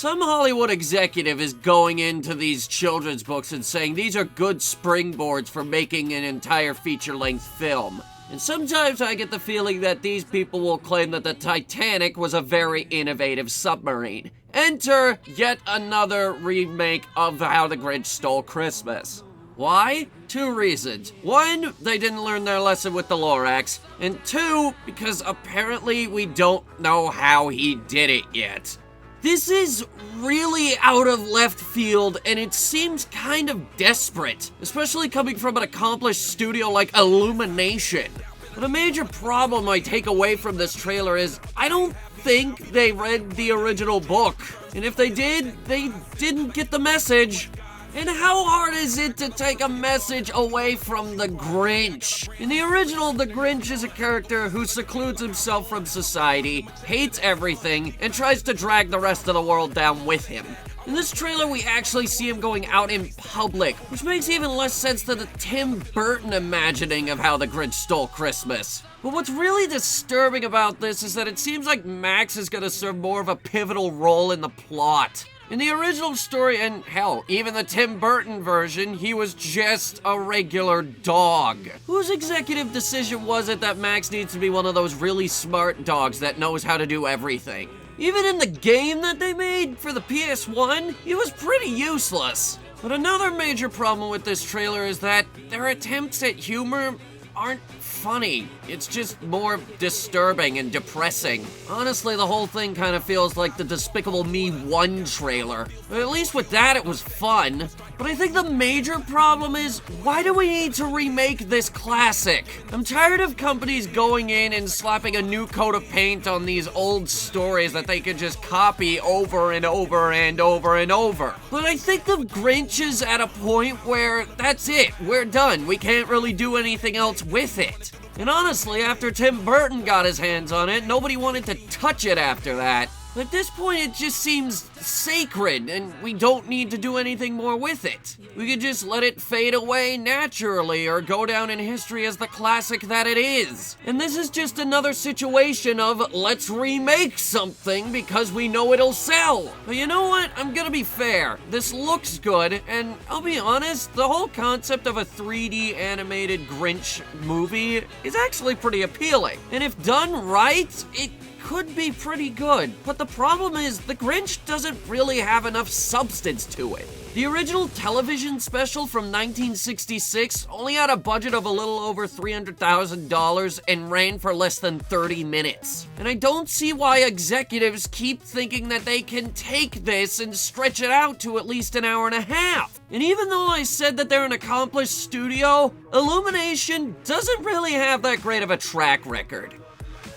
Some Hollywood executive is going into these children's books and saying these are good springboards for making an entire feature-length film. And sometimes I get the feeling that these people will claim that the Titanic was a very innovative submarine. Enter yet another remake of How the Grinch Stole Christmas. Why? 2 reasons. 1, they didn't learn their lesson with the Lorax. And 2, because apparently we don't know how he did it yet. This is really out of left field, and it seems kind of desperate, especially coming from an accomplished studio like Illumination. But a major problem I take away from this trailer is I don't think they read the original book. And if they did, they didn't get the message. And how hard is it to take a message away from the Grinch? In the original, the Grinch is a character who secludes himself from society, hates everything, and tries to drag the rest of the world down with him. In this trailer, we actually see him going out in public, which makes even less sense than the Tim Burton imagining of How the Grinch Stole Christmas. But what's really disturbing about this is that it seems like Max is going to serve more of a pivotal role in the plot. In the original story, and hell, even the Tim Burton version, he was just a regular dog. Whose executive decision was it that Max needs to be one of those really smart dogs that knows how to do everything? Even in the game that they made for the PS1, he was pretty useless. But another major problem with this trailer is that their attempts at humor aren't funny. It's just more disturbing and depressing. Honestly, the whole thing kind of feels like the Despicable Me 1 trailer. But at least with that, it was fun. But I think the major problem is, why do we need to remake this classic? I'm tired of companies going in and slapping a new coat of paint on these old stories that they could just copy over and over and over and over. But I think the Grinch is at a point where that's it. We're done. We can't really do anything else with it. And honestly, after Tim Burton got his hands on it, nobody wanted to touch it after that. At this point, it just seems sacred, and we don't need to do anything more with it. We could just let it fade away naturally or go down in history as the classic that it is. And this is just another situation of let's remake something because we know it'll sell. But you know what? I'm gonna be fair. This looks good, and I'll be honest, the whole concept of a 3D animated Grinch movie is actually pretty appealing. And if done right, it could be pretty good, but the problem is the Grinch doesn't really have enough substance to it. The original television special from 1966 only had a budget of a little over $300,000 and ran for less than 30 minutes. And I don't see why executives keep thinking that they can take this and stretch it out to at least an hour and a half. And even though I said that they're an accomplished studio, Illumination doesn't really have that great of a track record.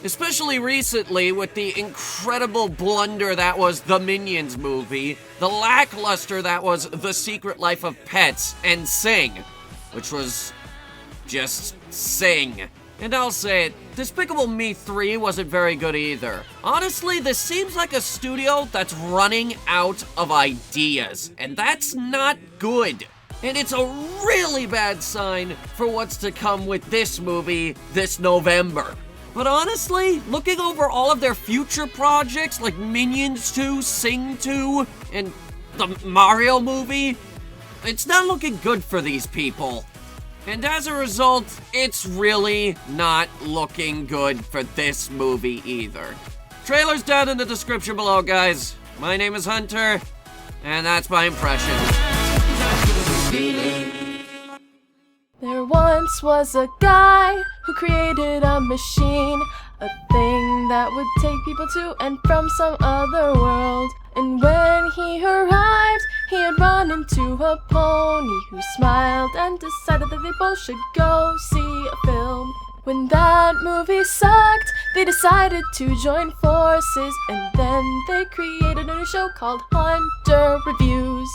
Especially recently with the incredible blunder that was the Minions movie, the lackluster that was The Secret Life of Pets, and Sing, which was just Sing. And I'll say it, Despicable Me 3 wasn't very good either. Honestly, this seems like a studio that's running out of ideas, and that's not good. And it's a really bad sign for what's to come with this movie this November. But honestly, looking over all of their future projects like Minions 2, Sing 2, and the Mario movie, it's not looking good for these people. And as a result, it's really not looking good for this movie either. Trailer's down in the description below, guys. My name is Hunter, and that's my impression. There once was a guy who created a machine, a thing that would take people to and from some other world. And when he arrived, he had run into a pony who smiled and decided that they both should go see a film. When that movie sucked, they decided to join forces, and then they created a new show called Hunter Reviews.